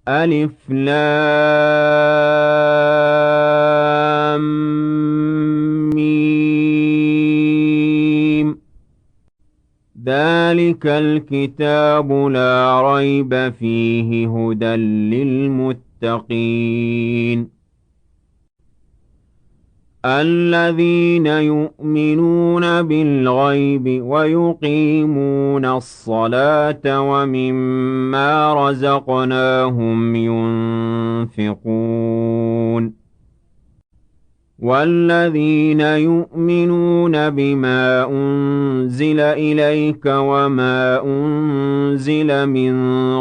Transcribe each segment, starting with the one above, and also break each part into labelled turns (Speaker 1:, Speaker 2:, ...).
Speaker 1: ألف لام ميم. ذلك الكتاب لا ريب فيه هدى للمتقين الذين يؤمنون بالغيب ويقيمون الصلاة ومما رزقناهم ينفقون والذين يؤمنون بما أنزل إليك وما أنزل من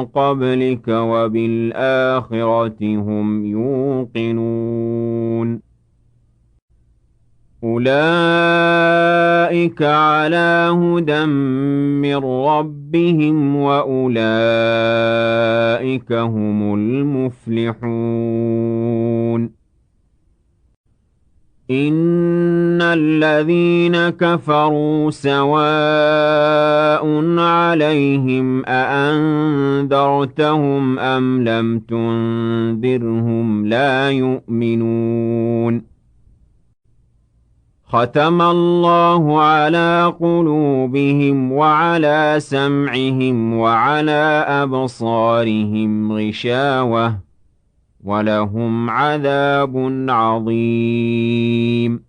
Speaker 1: قبلك وبالآخرة هم يوقنون أولئك على هدى من ربهم وأولئك هم المفلحون إن الذين كفروا سواء عليهم أأنذرتهم أم لم تنذرهم لا يؤمنون ختم الله على قلوبهم وعلى سمعهم وعلى أبصارهم غشاوة ولهم عذاب عظيم